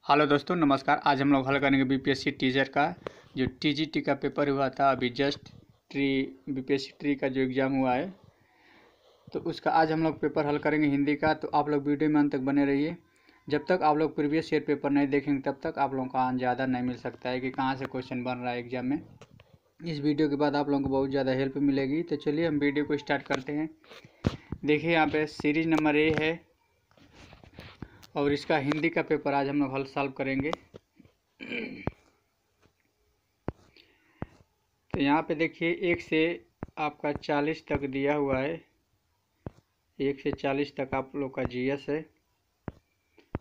Hello दोस्तों, नमस्कार। आज हम लोग हल करेंगे बीपीएससी टीचर का जो टीजीटी का पेपर हुआ था अभी जस्ट बीपीएससी ट्री का जो एग्ज़ाम हुआ है, तो उसका आज हम लोग पेपर हल करेंगे हिंदी का। तो आप लोग वीडियो में अंत तक बने रहिए। जब तक आप लोग प्रीवियस ईयर पेपर नहीं देखेंगे तब तक आप लोगों का ज़्यादा नहीं मिल सकता है कि कहाँ से क्वेश्चन बन रहा है एग्जाम में। इस वीडियो के बाद आप लोगों को बहुत ज़्यादा हेल्प मिलेगी। तो चलिए हम वीडियो को स्टार्ट करते हैं। देखिए यहाँ पे सीरीज नंबर ए है और इसका हिंदी का पेपर आज हम लोग हल सॉल्व करेंगे। तो यहाँ पे देखिए 1 से आपका 40 तक दिया हुआ है। 1 से 40 तक आप लोग का जीएस है।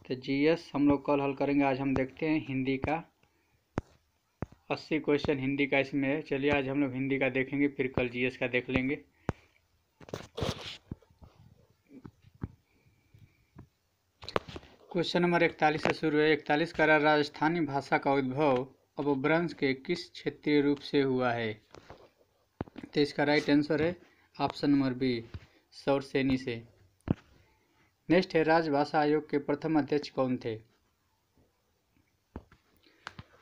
तो जीएस हम लोग कल हल करेंगे। आज हम देखते हैं हिंदी का 80 क्वेश्चन हिंदी का इसमें है। चलिए आज हम लोग हिंदी का देखेंगे, फिर कल जीएस का देख लेंगे। क्वेश्चन नंबर 41 से शुरू है। 41 का राजस्थानी भाषा का उद्भव अपभ्रंश के किस क्षेत्रीय रूप से हुआ है? तो इसका राइट आंसर है ऑप्शन नंबर बी, सौरसेनी से। नेक्स्ट है, राजभाषा आयोग के प्रथम अध्यक्ष कौन थे?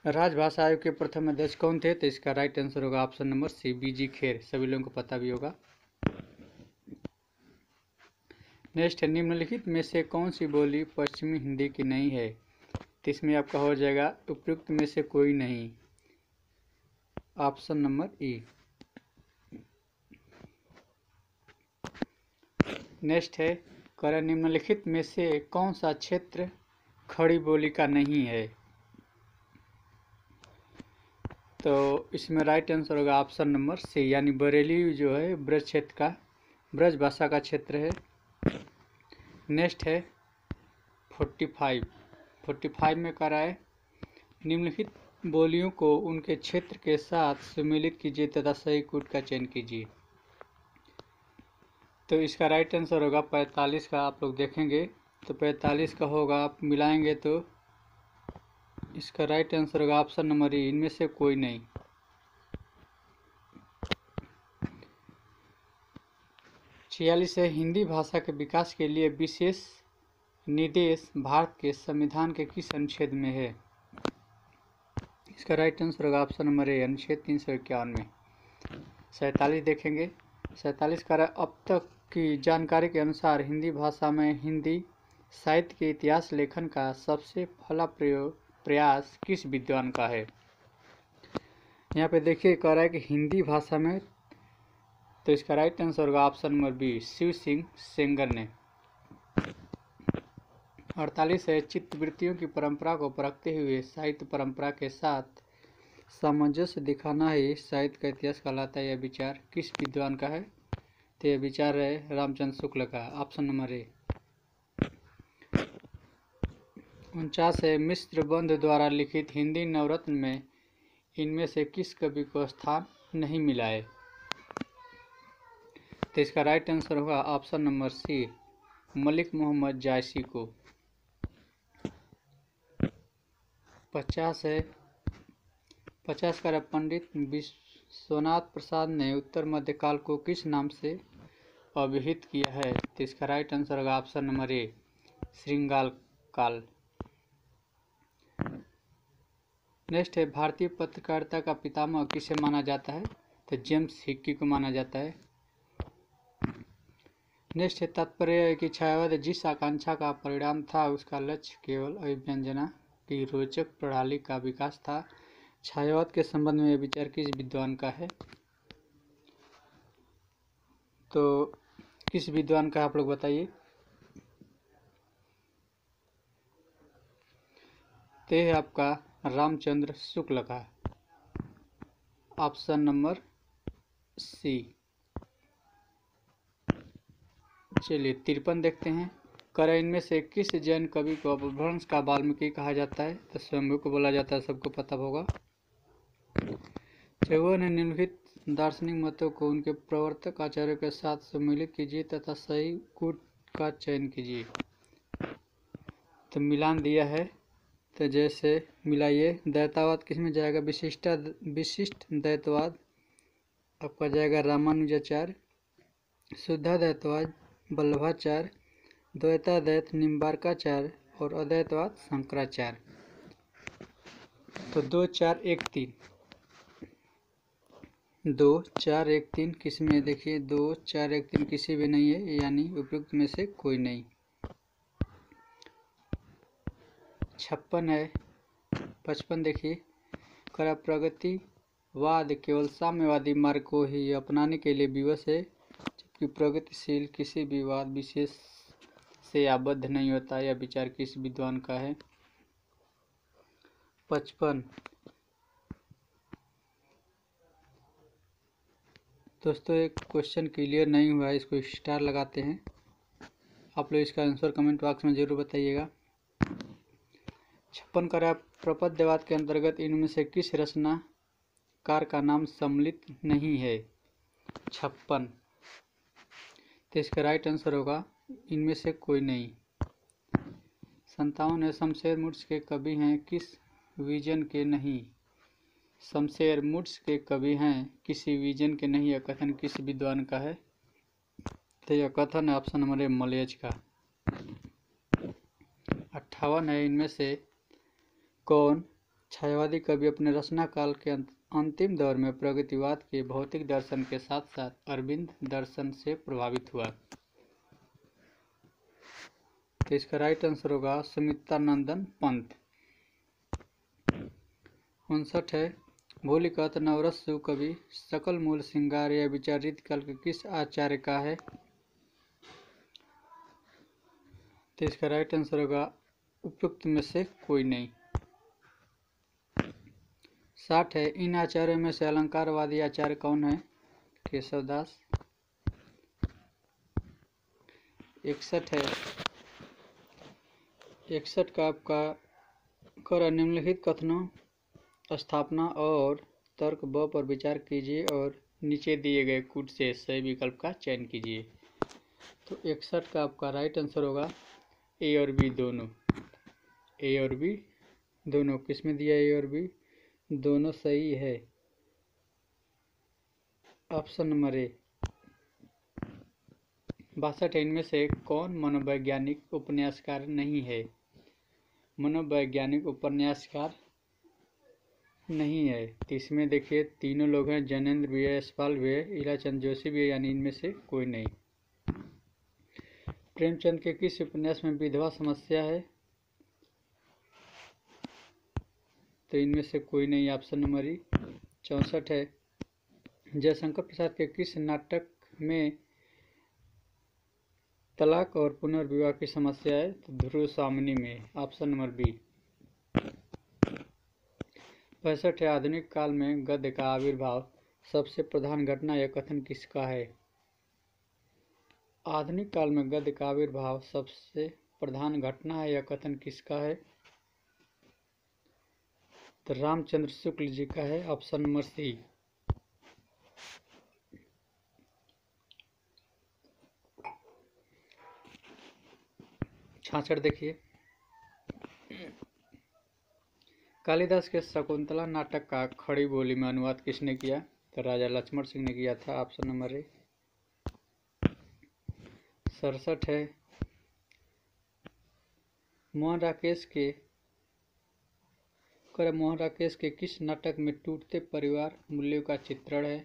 राजभाषा आयोग के प्रथम अध्यक्ष कौन थे? तो इसका राइट आंसर होगा ऑप्शन नंबर सी, बीजी खेर। सभी लोगों को पता भी होगा। नेक्स्ट है, निम्नलिखित में से कौन सी बोली पश्चिमी हिंदी की नहीं है? तो इसमें आपका हो जाएगा उपयुक्त में से कोई नहीं, ऑप्शन नंबर ई। नेक्स्ट है, कर निम्नलिखित में से कौन सा क्षेत्र खड़ी बोली का नहीं है? तो इसमें राइट आंसर होगा ऑप्शन नंबर सी, यानी बरेली जो है ब्रज क्षेत्र का, ब्रज भाषा का क्षेत्र है। नेक्स्ट है 45 में करा है, निम्नलिखित बोलियों को उनके क्षेत्र के साथ सम्मिलित कीजिए तथा सही कूट का चयन कीजिए। तो इसका राइट आंसर होगा 45 का। आप लोग देखेंगे तो 45 का होगा, आप मिलाएंगे तो इसका राइट आंसर होगा ऑप्शन नंबर ई, इनमें से कोई नहीं। छियालीस है, हिंदी भाषा के विकास के लिए विशेष निर्देश भारत के संविधान के किस अनुच्छेद में है? इसका राइट आंसर होगा ऑप्शन नंबर ए, अनुच्छेद 351 में। 47 देखेंगे। 47 का अब तक की जानकारी के अनुसार हिंदी भाषा में हिंदी साहित्य के इतिहास लेखन का सबसे पहला प्रयास किस विद्वान का है? यहाँ पे देखिए कह रहा है कि हिंदी भाषा में, तो इसका राइट आंसर होगा option number B, Shiv Singh Sengar ने। 48 है, चित्तवृत्तियों की परंपरा को परखते हुए साहित्य परंपरा के साथ सामंजस्य दिखाना ही साहित्य का इतिहास कहलाता है। यह विचार किस विद्वान का है? तो यह विचार है रामचंद्र शुक्ल का, ऑप्शन नंबर ए। 49 है, मिश्र बंध द्वारा लिखित हिंदी नवरत्न में इनमें से किस कवि को स्थान नहीं मिला है? तो इसका राइट आंसर होगा option number C, Malik Mohammad Jayasi को। 50 है, 50 का पंडित विश्वनाथ प्रसाद ने उत्तर मध्यकाल को किस नाम से अभिहित किया है? तो इसका राइट आंसर होगा ऑप्शन नंबर ए, श्रृंगाल काल। नेक्स्ट है, भारतीय पत्रकारिता का पितामह किसे माना जाता है? तो जेम्स हिक्की को माना जाता है। नेक्स्ट है, तात्पर्य है कि छायावाद जिस आकांक्षा का परिणाम था उसका लक्ष्य केवल अभिव्यंजना की रोचक प्रणाली का विकास था। छायावाद के संबंध में यह विचार किस विद्वान का है? तो किस विद्वान का आप लोग बताइए। तो है आपका रामचंद्र शुक्ल का, ऑप्शन नंबर सी। चलिए 53 देखते हैं। कर इनमें से किस जैन कवि को अपभ्रंश का वाल्मीकि कहा जाता है? तो स्वयंभू को बोला जाता है, सबको पता होगा। 54 है, निम्नलिखित दार्शनिक मतों को उनके प्रवर्तक आचार्यों के साथ सम्मिलित कीजिए तथा सही कूट का चयन कीजिए। तो मिलान दिया है, तो जैसे मिलाइए। द्वैतवाद किस में जाएगा? विशिष्ट द्वैतवाद आपका जाएगा रामानुजाचार्य, शुद्धाद्वैतवाद वल्लभाचार्य, द्वैताद्वैत निम्बार्काचार्य और अद्वैतवाद शंकराचार्य। तो 2 4 1 3, 2 4 1 3 किस में? देखिए 2 4 1 3 किसी भी नहीं है, यानी उपयुक्त में से कोई नहीं। 56 है। 55 देखिए, करा प्रगतिवाद केवल साम्यवादी मार्ग को ही अपनाने के लिए विवश है, जबकि प्रगतिशील किसी भी वाद विशेष से आबद्ध नहीं होता। यह विचार किस विद्वान का है? 55 दोस्तों, एक क्वेश्चन क्लियर नहीं हुआ है, इसको स्टार लगाते हैं। आप लोग इसका आंसर कमेंट बॉक्स में जरूर बताइएगा। 56 करा प्रपद्यवाद के अंतर्गत इनमें से किस रचनाकार का नाम सम्मिलित नहीं है? 56, तो इसका राइट आंसर होगा इनमें से कोई नहीं। 57 है, शमशेर मुर्श के कवि हैं, किस विजन के नहीं? शमशेर मुर्श के कवि हैं, किसी विजन के नहीं। यह कथन किस विद्वान का है? तो यह कथन है ऑप्शन नंबर ए, मलयज का। 58 है, इनमें से कौन छायावादी कवि अपने रचना काल के अंतिम दौर में प्रगतिवाद के भौतिक दर्शन के साथ साथ अरविंद दर्शन से प्रभावित हुआ? तो इसका राइट आंसर होगा सुमित्रानंदन पंत। 59 है, भूलिकत नवरस शिव कवि सकल मूल श्रृंगार यह विचार रीतिकाल के किस आचार्य का है? तो इसका राइट आंसर होगा उपयुक्त में से कोई नहीं। 60 है, इन आचार्यों में से अलंकारवादी आचार्य कौन है? केशवदास। 61 है, 61 का आपका कर निम्नलिखित कथनों स्थापना और तर्क ब पर विचार कीजिए और नीचे दिए गए कूट से सही विकल्प का चयन कीजिए। तो 61 का आपका राइट आंसर होगा ए और बी दोनों। ए और बी दोनों किस में दिया? ए और बी दोनों सही है, ऑप्शन नंबर ए। 62 इनमें से कौन मनोवैज्ञानिक उपन्यासकार नहीं है? मनोवैज्ञानिक उपन्यासकार नहीं है, तो इसमें देखिए तीनों लोग हैं, जैनेन्द्र भी है, यशपाल भी है, ईलाचंद जोशी भी है, यानी इनमें से कोई नहीं। प्रेमचंद के किस उपन्यास में विधवा समस्या है? तो इनमें से कोई नहीं, ऑप्शन नंबर ई। 64 है, जयशंकर प्रसाद के किस नाटक में तलाक और पुनर्विवाह की समस्या है? तो ध्रुव सामनी में, ऑप्शन नंबर बी। 65 है, आधुनिक काल में गद्य का आविर्भाव सबसे प्रधान घटना यह कथन किसका है? आधुनिक काल में गद्य का आविर्भाव सबसे प्रधान घटना है, यह कथन किसका है? तो रामचंद्र शुक्ल जी का है, ऑप्शन नंबर सी। 66 देखिए, कालिदास के शकुंतला नाटक का खड़ी बोली में अनुवाद किसने किया? तो राजा लक्ष्मण सिंह ने किया था, ऑप्शन नंबर ए। 67 है, मोहन राकेश के किस नाटक में टूटते परिवार मूल्यों का चित्रण है?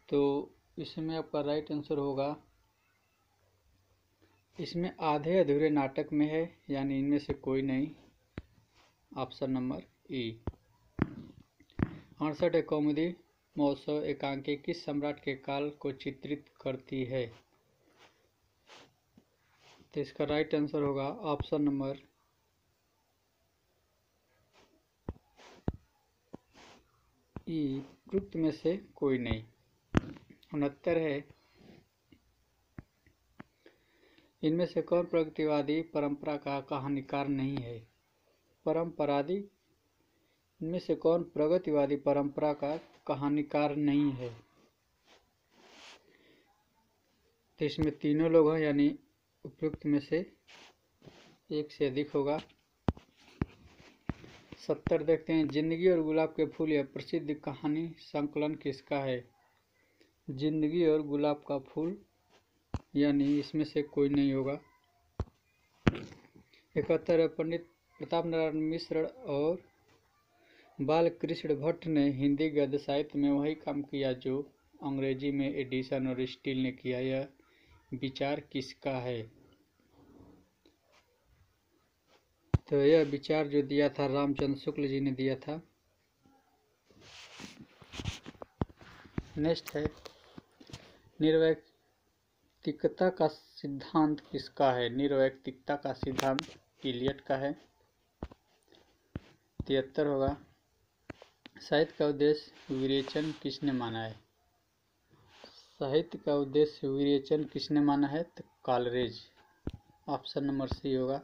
तो इसमें आपका राइट आंसर होगा, इसमें आधे अधूरे नाटक में है, यानी इनमें से कोई नहीं, ऑप्शन नंबर ई। 68 कौमुदी महोत्सव एकांकी किस सम्राट के काल को चित्रित करती है? तो इसका राइट आंसर होगा ऑप्शन नंबर ई, उपयुक्त में से कोई नहीं। 69 है, इनमें से कौन प्रगतिवादी परंपरा का कहानीकार नहीं है? इनमें से कौन प्रगतिवादी परंपरा का कहानीकार नहीं है? तो इसमें तीनों लोग हैं, यानी उपयुक्त में से एक से अधिक होगा। 70 देखते हैं, जिंदगी और गुलाब के फूल यह प्रसिद्ध कहानी संकलन किसका है? जिंदगी और गुलाब का फूल, यानी इसमें से कोई नहीं होगा। 71 पंडित प्रताप नारायण मिश्र और बालकृष्ण भट्ट ने हिंदी गद्य साहित्य में वही काम किया जो अंग्रेजी में एडिसन और स्टील ने किया। यह विचार किसका है? तो यह विचार जो दिया था रामचंद्र शुक्ल जी ने दिया था। नेक्स्ट है निर्वैयक्तिकता का सिद्धांत किसका है? निर्वैयक्तिकता का सिद्धांत इलियट का है। 73 होगा साहित्य का उद्देश्य विवेचन किसने माना है? साहित्य का उद्देश्य विवेचन किसने माना है? तो कॉलरेज। ऑप्शन नंबर सी होगा।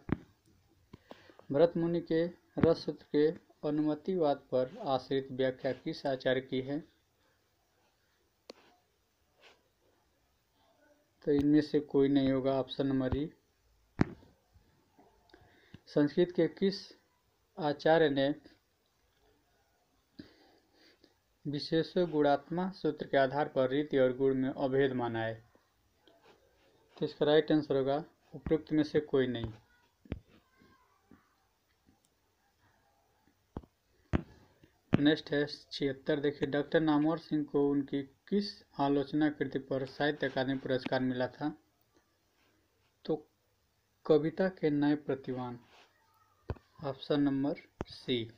भरत मुनि के रस सूत्र के अनुमतिवाद पर आश्रित व्याख्या किस आचार्य की है? तो इनमें से कोई नहीं होगा। ऑप्शन नंबर ई। संस्कृत के किस आचार्य ने विशेषो गुणात्मा सूत्र के आधार पर रीति और गुण में अभेद माना है? तो इसका राइट आंसर होगा उपयुक्त में से कोई नहीं। नेक्स्ट है 76। देखिए डॉक्टर नामवर सिंह को उनकी किस आलोचना कृति पर साहित्य अकादमी पुरस्कार मिला था? तो कविता के नए प्रतिवान। ऑप्शन नंबर सी।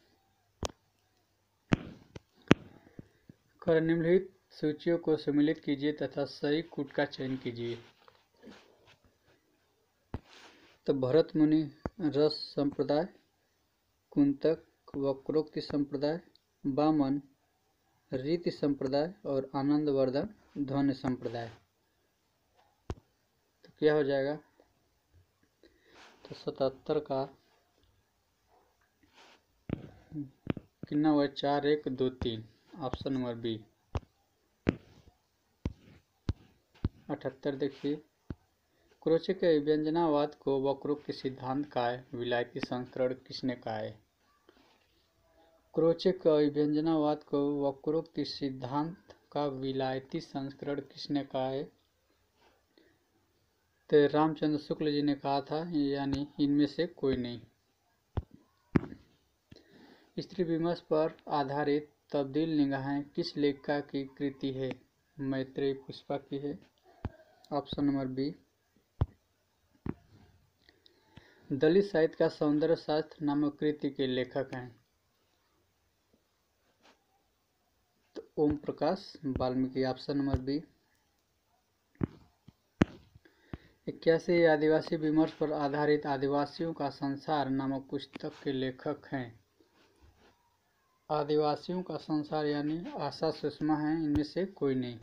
कर निम्नलिखित सूचियों को सम्मिलित कीजिए तथा सही कूट का चयन कीजिए। तो भरत मुनि रस संप्रदाय, कुंतक वक्रोक्ति संप्रदाय, वामन रीति संप्रदाय और आनंदवर्धन ध्वनि संप्रदाय। तो क्या हो जाएगा? तो 77 का कितना हुआ? 4 1 2 3। Option number B. 78 देखिए क्रोचे के व्यंजनावाद को वक्रोक्ति सिद्धांत का विलायती संस्करण किसने कहा है? क्रोचे का व्यंजनावाद को वक्रोक्ति सिद्धांत का विलायती संस्करण किसने कहा है? तो रामचंद्र शुक्ल जी ने कहा था, यानी इनमें से कोई नहीं। स्त्री विमर्श पर आधारित तब्दील निगाहें किस लेखिका की कृति है? मैत्रेयी पुष्पा की है। Option number B. दलित साहित्य का सौंदर्य शास्त्र नामक कृति के लेखक हैं? तो Om Prakash Valmiki. Option number B. 81 आदिवासी विमर्श पर आधारित आदिवासियों का संसार नामक पुस्तक के लेखक हैं? आदिवासियों का संसार यानी आशा सुषमा है। इनमें से कोई नहीं।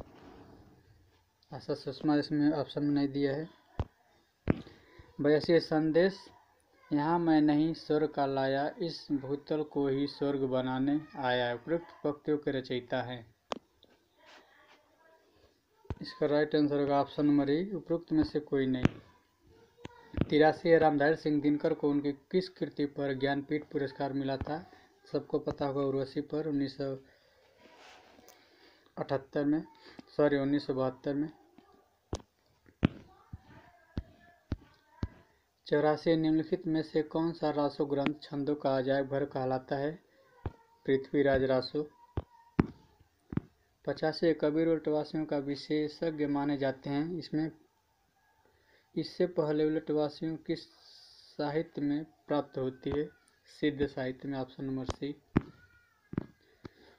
आशा सुषमा इसमें ऑप्शन में नहीं दिया है। 82 संदेश यहाँ मैं नहीं स्वर्ग का लाया, इस भूतल को ही स्वर्ग बनाने आया। उपयुक्त पंक्तियों के रचयिता हैं? इसका राइट आंसर होगा ऑप्शन नंबर ए। उपयुक्त में से कोई नहीं। 83 रामधारी सिंह दिनकर को उनकी किस कृति पर ज्ञानपीठ पुरस्कार मिला था? सबको पता होगा उर्वशी पर 1972 में। 84 निम्नलिखित में से कौन सा रासो ग्रंथ छंदों का अजायब घर कहलाता है? पृथ्वीराज रासो। 85 कबीर उल्टवासियों का विशेषज्ञ माने जाते हैं। इससे पहले उल्टवासियों किस साहित्य में प्राप्त होती है? सिद्ध साहित्य में। ऑप्शन नंबर सी।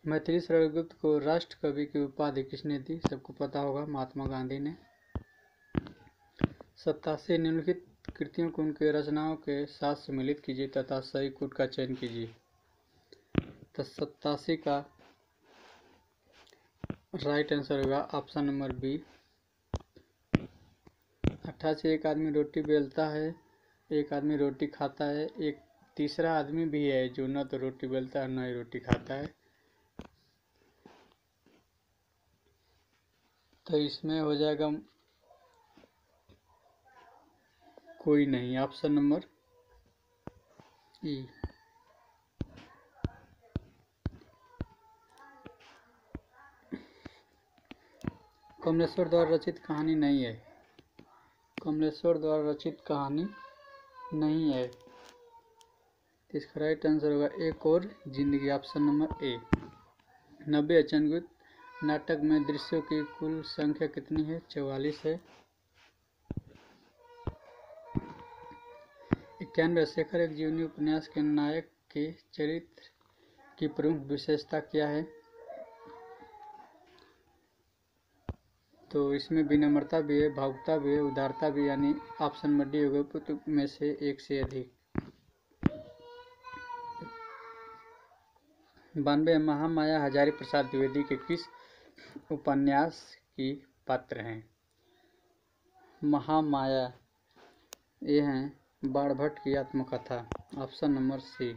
मैथिली शरण गुप्त को राष्ट्र कवि की उपाधि किसने दी? सबको पता होगा महात्मा गांधी ने। 87 निम्नलिखित कृतियों को उनके रचनाओं के साथ सम्मिलित कीजिए तथा सही कूट का चयन कीजिए। तो 87 का राइट आंसर होगा ऑप्शन नंबर बी। 88 एक आदमी रोटी बेलता है, एक आदमी रोटी खाता है, एक तीसरा आदमी भी है जो न तो रोटी बेलता है न ही रोटी खाता है। तो इसमें हो जाएगा कोई नहीं। ऑप्शन नंबर ई। कमलेश्वर द्वारा रचित कहानी नहीं है। कमलेश्वर द्वारा रचित कहानी नहीं है। तो इसका राइट आंसर होगा एक और जिंदगी, ऑप्शन नंबर ए। 90 अचनगुप्त नाटक में दृश्यों की कुल संख्या कितनी है? 44 है। 91 शेखर एक जीवनी उपन्यास के नायक के चरित्र की प्रमुख विशेषता क्या है? तो इसमें विनम्रता भी है, भावुकता भी है, उदारता भी, यानी ऑप्शन नंबर डी होगा पुत्र में से एक से अधिक। 92 महामाया हजारी प्रसाद द्विवेदी के किस उपन्यास की पात्र हैं? महामाया ये हैं बाणभट्ट की आत्मकथा, ऑप्शन नंबर सी।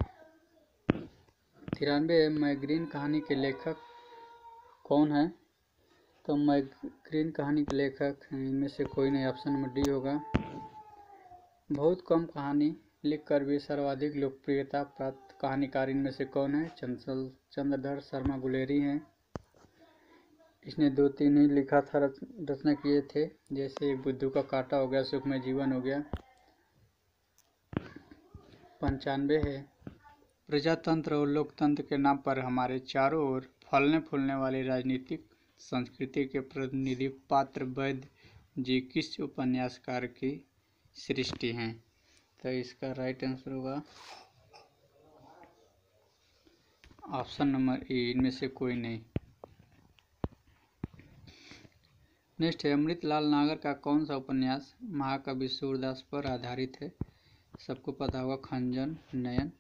93 मैग्रीन कहानी के लेखक कौन है? तो मैग्रीन कहानी के लेखक इनमें से कोई नहीं, ऑप्शन नंबर डी होगा। बहुत कम कहानी लिखकर भी सर्वाधिक लोकप्रियता प्राप्त कहानीकार इनमें से कौन है? चंद्रधर शर्मा गुलेरी हैं। इसने 2-3 ही लिखा था, रचना किए थे, जैसे बुद्धू का कांटा हो गया, सुखमय जीवन हो गया। 95 है प्रजातंत्र और लोकतंत्र के नाम पर हमारे चारों ओर फलने फूलने वाली राजनीतिक संस्कृति के प्रतिनिधि पात्र वैद्य जी किस उपन्यासकार की सृष्टि हैं? तो इसका राइट आंसर होगा ऑप्शन नंबर ए, इनमें से कोई नहीं। नेक्स्ट है अमृतलाल नागर का कौन सा उपन्यास महाकवि सूरदास पर आधारित है? सबको पता होगा खंजन नयन।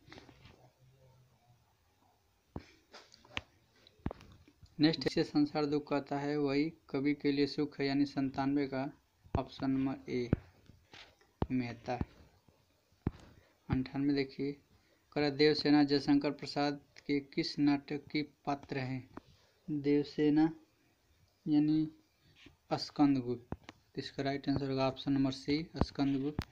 नेक्स्ट इसे संसार दुख कहता है वही कवि के लिए सुख है, यानी 97 का ऑप्शन नंबर ए मेहता। 98 देखिए कर देवसेना जयशंकर प्रसाद के किस नाटक की पात्र हैं? देवसेना यानी स्कंदगुप्त। इसका राइट आंसर होगा ऑप्शन नंबर सी स्कंदगुप्त।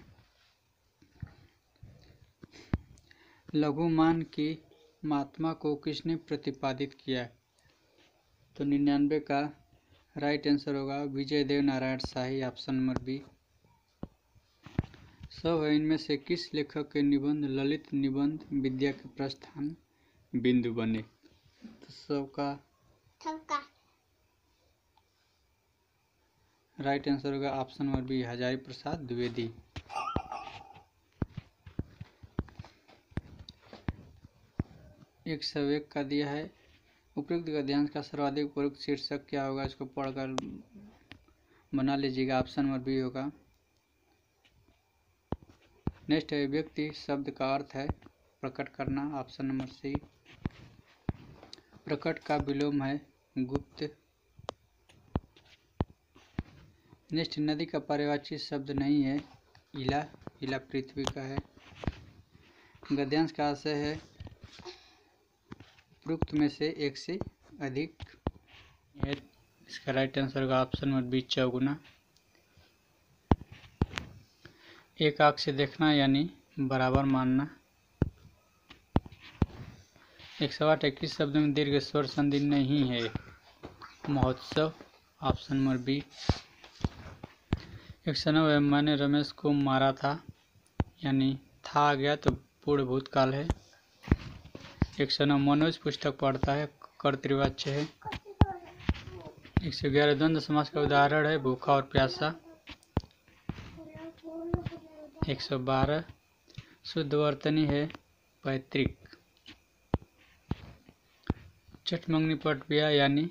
लघुमान की महात्मा को किसने प्रतिपादित किया? तो 99 का राइट आंसर होगा विजय देव नारायण शाही, ऑप्शन नंबर बी। सब है इनमें से किस लेखक के निबंध ललित निबंध विद्या के प्रस्थान बिंदु बने? तो सबका राइट आंसर होगा option number B Hazari Prasad Dwivedi. एक सौ एक का दिया है उपयुक्त गद्यांश का सर्वाधिक उपयुक्त शीर्षक क्या होगा? इसको पढ़कर बना लीजिएगा, ऑप्शन नंबर बी होगा। नेक्स्ट है व्यक्ति शब्द का अर्थ है प्रकट करना, ऑप्शन नंबर सी। प्रकट का विलोम है गुप्त। नेक्स्ट नदी का पर्यायवाची शब्द नहीं है इला, इला पृथ्वी का है। गद्यांश का आशय है उपयुक्त में से एक से अधिक। इसका राइट आंसर होगा ऑप्शन नंबर बी चौगुना। एक आंख से देखना यानी बराबर मानना। 108 किस शब्द में दीर्घ स्वर संधि नहीं है? महोत्सव, ऑप्शन नंबर बी। 109 मैंने रमेश को मारा था, यानी था आ गया तो पूर्ण भूतकाल है। 109 मनोज पुस्तक पढ़ता है, कर्तृवाच्य है। 111 द्वंद्व समास का उदाहरण है भूखा और प्यासा। 112 शुद्ध वर्तनी है पैतृक। चटमंगनी पट गया यानी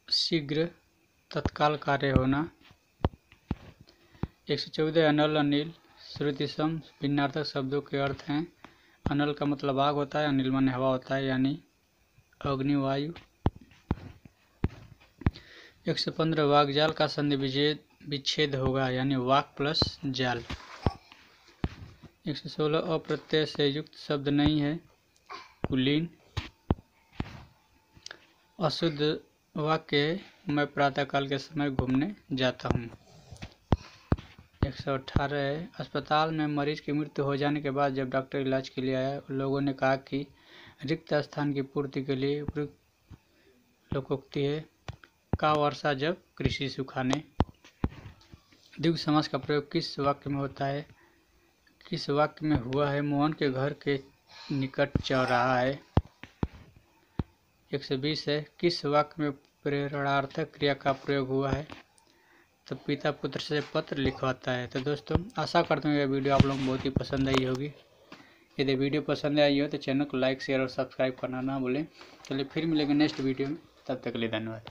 शीघ्र तत्काल कार्य होना। 114 अनल अनिल श्रुतिसम भिन्नार्थक शब्दों के अर्थ हैं। अनल का मतलब आग होता है, अनिल माने हवा होता है, यानी अग्निवायु। 115 वाकजाल का संधि विच्छेद होगा, यानी वाक प्लस जाल। 116 अप्रत्यय से युक्त शब्द नहीं है कुलीन। अशुद्ध वाक्य मैं प्रातःकाल के समय घूमने जाता हूँ। 118 है अस्पताल में मरीज की मृत्यु हो जाने के बाद जब डॉक्टर इलाज के लिए आया, लोगों ने कहा कि रिक्त स्थान की पूर्ति के लिए उपयुक्त लोकोक्ति है का वर्षा जब कृषि सुखाने। द्विगु समास का प्रयोग किस वाक्य में होता है? किस वाक्य में हुआ है? मोहन के घर के निकट चौराहा है। 120 है, किस वाक्य में प्रेरणार्थक क्रिया का प्रयोग हुआ है? तो पिता पुत्र से पत्र लिखवाता है। तो दोस्तों आशा करता हूँ यह वीडियो आप लोगों को बहुत ही पसंद आई होगी। यदि वीडियो पसंद आई हो तो चैनल को लाइक शेयर और सब्सक्राइब करना ना भूलें। चलिए फिर मिलेंगे नेक्स्ट वीडियो में, तब तक के लिए धन्यवाद।